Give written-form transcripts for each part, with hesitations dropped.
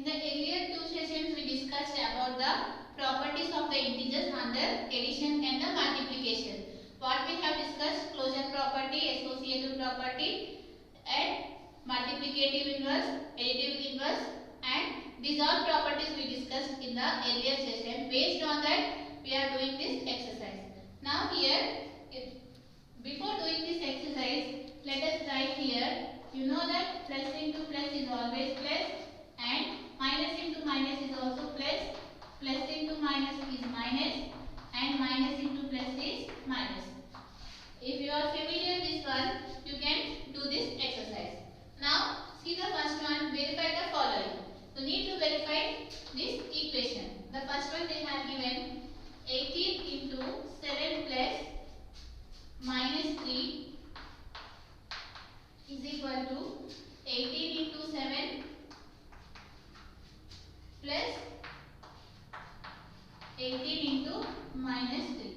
In the earlier two sessions, we discussed about the properties of the integers under addition and the multiplication. What we have discussed: closure property, associative property, and multiplicative inverse, additive inverse, and these all properties we discussed in the earlier session. Based on that, we are doing this exercise. Now here, before doing this exercise, let us write here. You know that plus into plus is always plus, and minus into minus is also plus. Plus into minus is minus, and minus into plus is minus. If you are familiar with this one, you can do this exercise. Now see the first one. Verify the following. You need to verify this equation. The first one they have given 18 into 7 plus minus 3 is equal to 18 into 7 plus 18 into minus 3.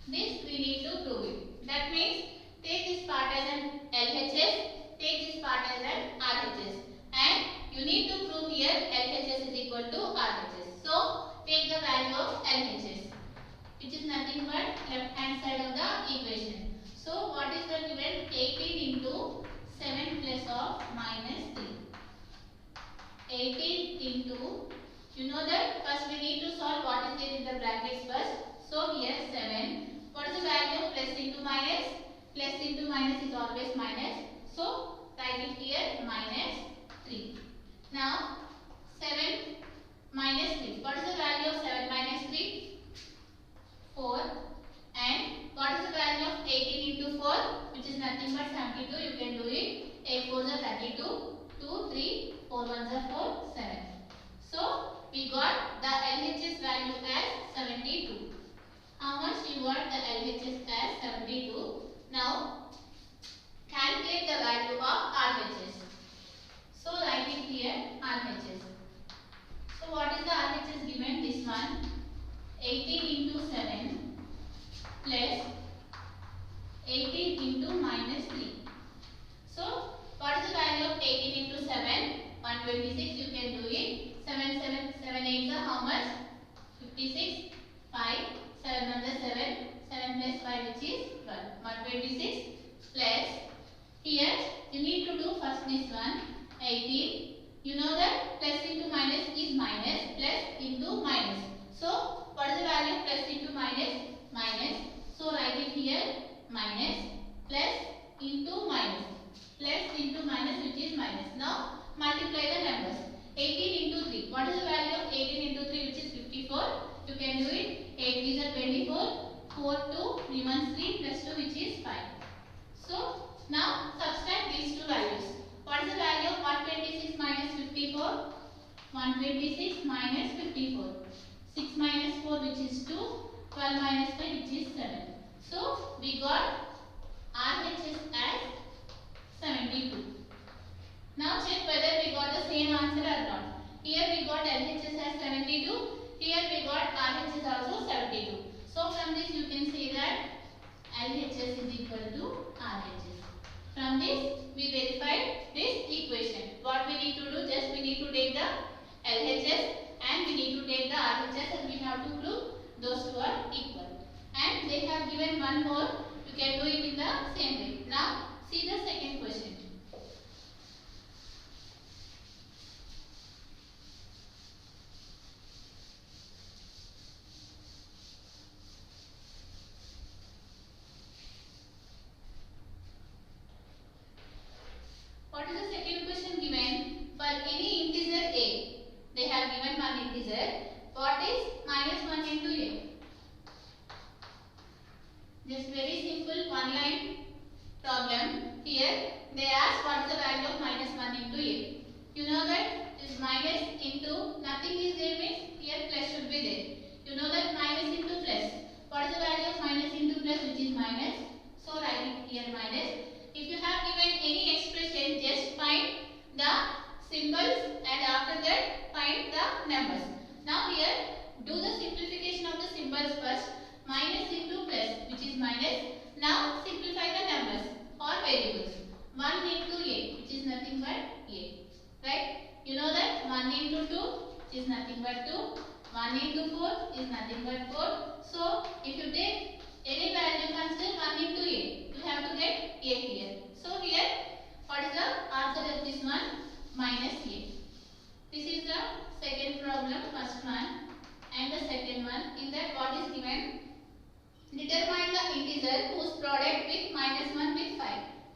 This we need to prove it. That means take this part as an LHS, take this part as an RHS, and you need to prove here LHS is equal to RHS. So take the value of LHS, which is nothing but left hand side of the equation. So what is the given? 18 into 7 plus of minus 3. 18 into, you know that first we need to solve what is there in the brackets first. So here 7. What is the value of plus into minus? Plus into minus is always minus. So write it here minus 3. Now 7 minus 3. What is the value of 7 minus 3? 4. And what is the value of 18 into 4? Which is nothing but 72. You can do it. 8 4s are 32. 2, 3, 4 1s are 4, 7. So we got the LHS value as 72. How much you got the LHS as 72? Now calculate the value of RHS. So write it here RHS. So what is the RHS given? This one 18 into 7 plus 18 into minus 3. So what is the value of 18 into 7? 126. You can do it. 7 8s are how much? 56. 5. 7 1s are 7. 7 plus 5 which is 12. 126 plus, here you need to do first this one 18. You know that plus into minus is minus, plus into minus. So what is the value of plus into minus? Minus. So write it here minus, plus into minus, plus into minus which is minus. Now multiply the numbers. 18 into 3. What is the value of 18 into 3 which is 54? You can do it. 8 is a 24. 4 2 3 1 3 plus 2 which is 5. So now subtract these two values. What is the value of 126 minus 54? 126 minus 54. 6 minus 4 which is 2. 12 minus 5 which is 7. So we got RHS as 72. Now check whether we got the same answer or not. Here we got LHS as 72. Here we got RHS also 72. So from this you can say that LHS is equal to RHS. From this we verified this equation. What we need to do, just we need to take the LHS and we need to take the RHS, and we have to prove those two are equal. And they have given one more. You can do it in the same way. Now see the second question. What is the second question given? For any integer a, they have given one integer. What is minus 1 into a? Just very simple one line problem. Here they ask what is the value of minus 1 into a. You know that is minus into nothing is there means here plus should be there. You know that minus into plus. What is the value of minus into plus which is minus? So write it here minus. If you have given any expression, just find the symbols and after that find the numbers. Now here do the simplification of the symbols first. Minus into plus which is minus. Now simplify the numbers or variables. 1 into a which is nothing but a. Right? You know that 1 into 2 is nothing but 2. 1 into 4 is nothing but 4. So if you take any value, consider 1 into a. You have to get a here. So here, what is the answer of this one? Minus a. This is the second problem, first one. And the second one, in that what is given? Determine the integer whose product with minus 1 with 5.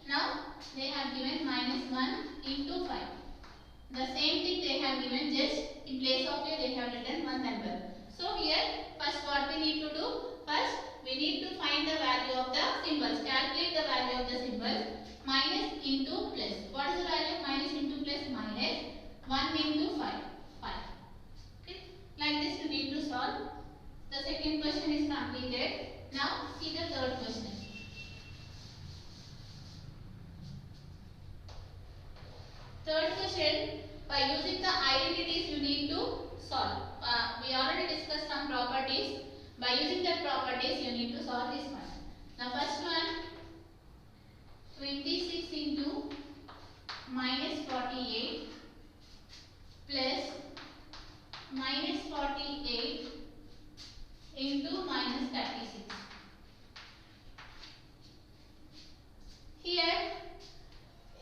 Now they have given minus 1 into 5. The same thing they have given, just in place of a they have written one number. So here first what we need to do? First we need to find the value of the symbols. Calculate the value of the symbols. Minus into plus. What is the value of minus into plus? Minus 1 into 5. 5. Okay. Like this you need to solve. The second question is completed. Now see the third question. Third question, by using the identities you need to solve. We already discussed some properties. By using that properties you need to solve this one. Now first one, 26 into minus 48 plus minus 48 into minus 36. Here,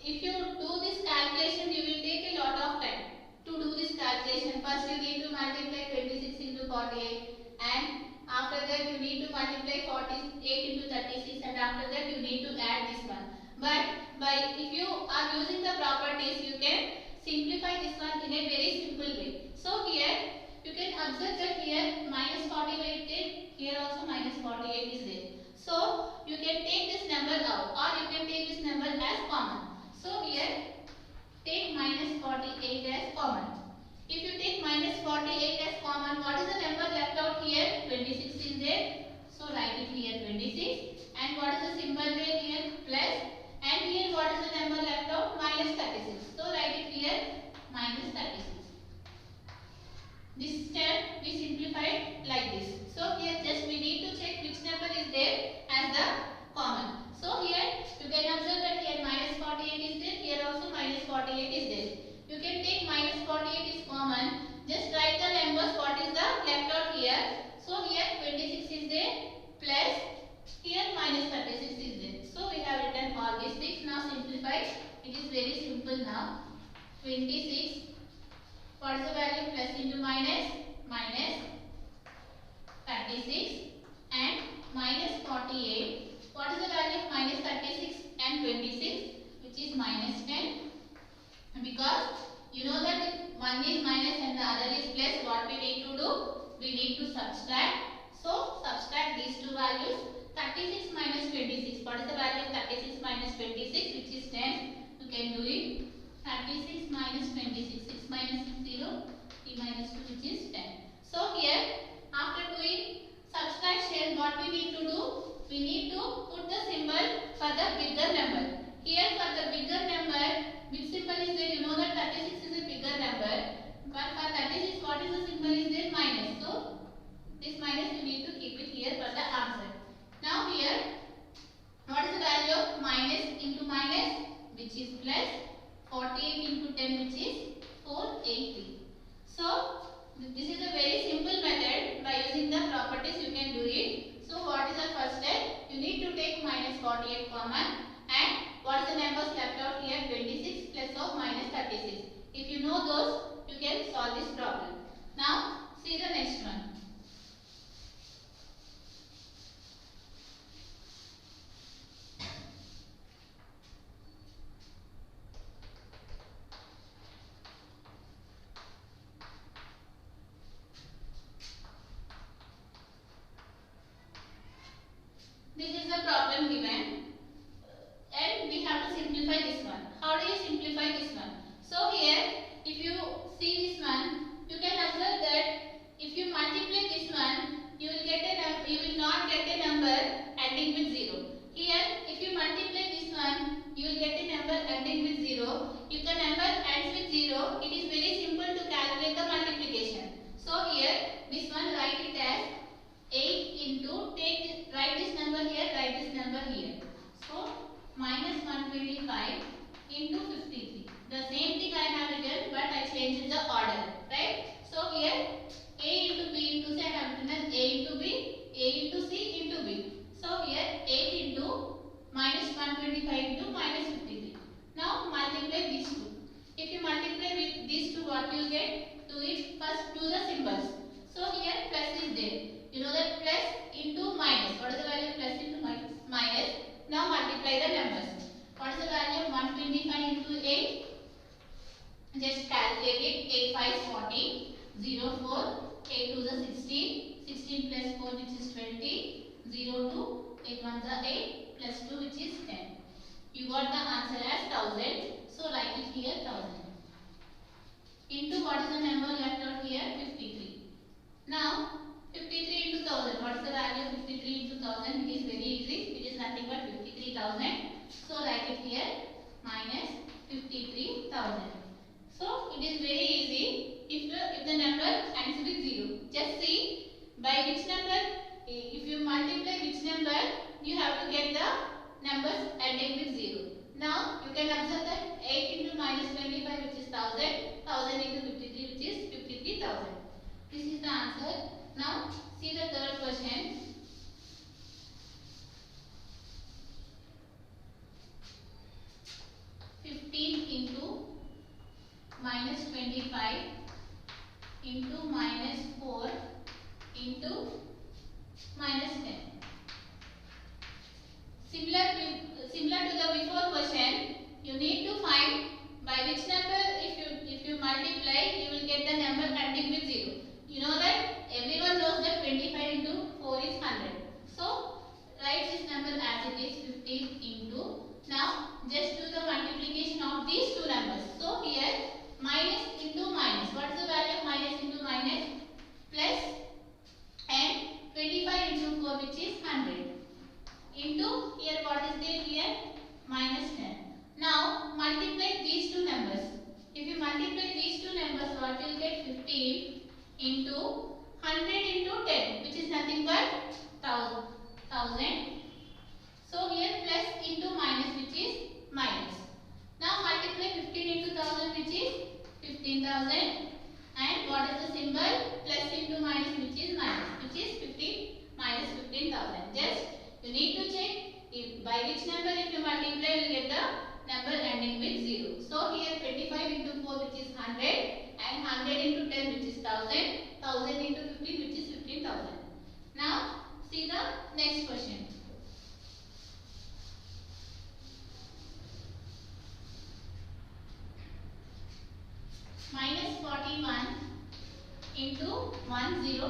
if you do this calculation, you will take a lot of time to do this calculation. First you need to multiply 26 into 48, and after that you need to multiply 48 into 36, and after that you need to add this one. But if you are using the properties, you can simplify this one in a very simple way. So here you can observe that here minus 48, here also minus 48 is there. So you can take this number out, or you can take this number as common. So here take minus 48 as common. If you take minus 48 as common, what is the number left out here? 26 is there. So write it here 26. And what is the symbol there here? Plus. And here what is the number left out? Minus 36. So write it here minus 36. This step we simplified like this. So here just we need to check which number is there as the common. So here you can observe that here minus 48 is there, here also minus 48 is there. You can take minus 48 is common, just write the numbers what is the left out here. So here 26 is there, plus here minus 36 is there. So we have written all these things. Now simplify, it is very simple now. 26, what is the value? Plus into minus, minus 36, and minus 48. What is the value of minus 36 and 26, which is minus 10? Because you know that if one is minus and the other is plus, what we need to do? We need to subtract. So subtract these two values. 36 minus 26. What is the value of 36 minus 26, which is 10? You can do it. 36 minus 26. 6 minus 6 0. 3 minus 2, which is 10. So here after doing subtraction, what we need to do? We need to put the symbol for the bigger number. Here for the bigger number, which symbol is there? You know that 36 is a bigger number. But for 36, what is the symbol is there? Minus. So this minus you need to keep it here for the answer. Now here, what is the value of minus into minus? Which is plus. 48 into 10, which is 480. So this is a very simple method. By using the properties you can do it. So what is the first step? You need to take minus 48 common, and what is the numbers left out here? 26 plus of minus 36. If you know those, you can solve this problem. Now see the next one. This is the problem given, and we have to simplify this one. How do you simplify this one? So here, if you see this one, you can observe that if you multiply changed the order, right? So here A into B into C I have written as A into B, A into C into B. So here 8 into minus 125 into minus 53. Now multiply these two. If you multiply with these two, what you get? Do it first, do the symbols. So here plus is there. You know that plus into minus. What is the value of plus into minus? Minus. Now multiply the numbers. What is the value of 125 into 8? Just calculate it. 8 5 is 40. 0 4. 8 2 is 16. 16 plus 4 which is 20. 0 2. 8 1 is 8. Plus 2 which is 10. You got the answer as 1000. So write it here 1000. Into what is the number left out here? 53. Now 53 into 1000. What is the value of 53 into 1000? It is very easy. It is nothing but 53,000. So write it here minus 53,000. So it is very easy if the number ends with 0. Just see by which number, if you multiply which number, you have to get the numbers ending with 0. Now you can observe that 8 into minus 25 which is 1000, 1000 into 53 which is 53,000. This is the answer. Now see the third question. Into minus 25 into minus 4 into minus 10. Similar to the before question, you need to find by which number if you multiply, you will get the number ending with 0. You know that everyone knows that 25 into 4 is 100. So write this number as it is 15 into. Now just do the multiplication of these two numbers. So here minus into minus. What is the value of minus into minus? Plus, and 25 into 4 which is 100. Into here what is there here? Minus 10. Now multiply these two numbers. If you multiply these two numbers, what you will get? 15 into 100 into 10 which is nothing but 1000. So here plus into minus which is minus. Now multiply 15 into 1000 which is 15,000. And what is the symbol? Plus into minus which is minus, which is 15 minus 15,000. Just you need to check if by which number if you multiply you will get the number ending with 0. So here 25 into 4 which is 100 and 100 into 10 which is 1000. 1000 into 15 which is 15,000. Now see the next question. Minus 41 into 102.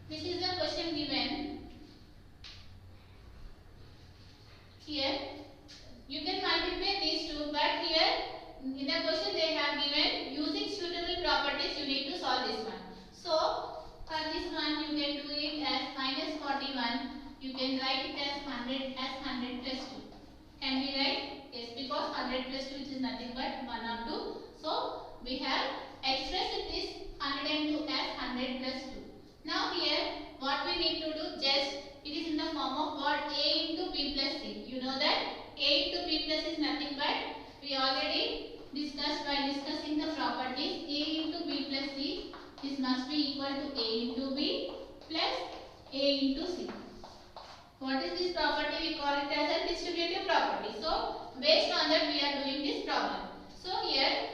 This is the question given. Here you can multiply these two, but here in the question they have given using suitable properties you need to solve this one. So for this one you can do it as minus 41. You can write it as 100 plus 2. Can we write? Yes, because 100 plus 2 which is nothing but 1 or 2. So we have expressed this 102 as 100 plus 2. Now here what we need to do, just it is in the form of what? A into B plus C. You know that A into B plus is nothing but we already discussed by discussing the properties. A into B plus C, this must be equal to A into B plus A into C. What is this property? We call it as a distributive property. So based on that we are doing this problem. So here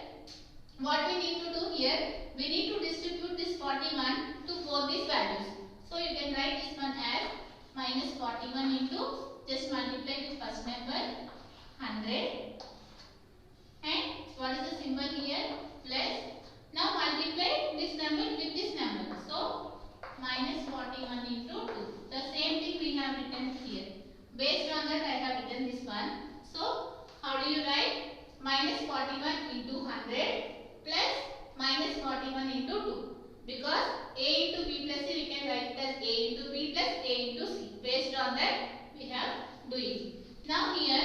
what we need to do here, we need to distribute this 41 to both these values. So you can write this one as minus 41 into, just multiply with first number 100 and what is the symbol here? Plus. Now multiply this number with this number. So minus 41 into 2. The same thing we have written here. Based on that I have written this one. So how do you write? Minus 41 into 100 plus minus 41 into 2. Because A into B plus C we can write it as A into B plus A into C. Based on that we have doing. Now here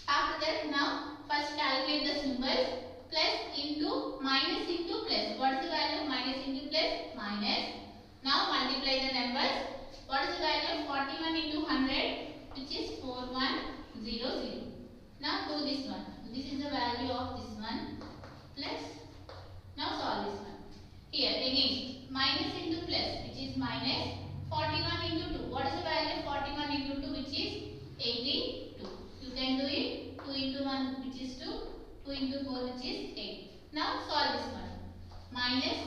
after that, now first calculate the symbols. Plus into minus into plus. What is the value of minus into plus? Minus. Now multiply the numbers. What is the value of 41 into 100 which is 4100. Now do this one. This is the value of this one. 2 into 4 which is 8. Now solve this one. Minus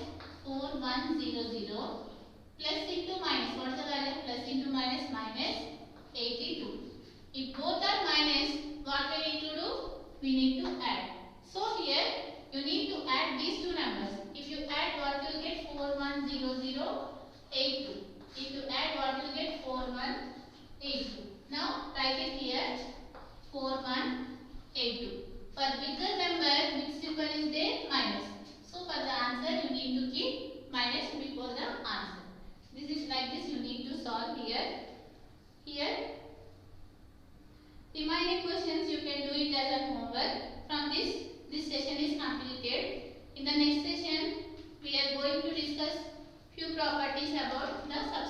4100 plus into minus. What is the value of plus into minus? Minus 82. If both are minus, what we need to do? We need to add. So here you need to add these two numbers. If you add, what you will get? 410082. If you add, what you will get? 4182. Now write it here. 4182. For bigger number, which symbol is there? Minus. So for the answer, you need to keep minus before the answer. This is like this. You need to solve here. Here, remaining questions you can do it as a homework. From this session is completed. In the next session, we are going to discuss few properties about the substitution.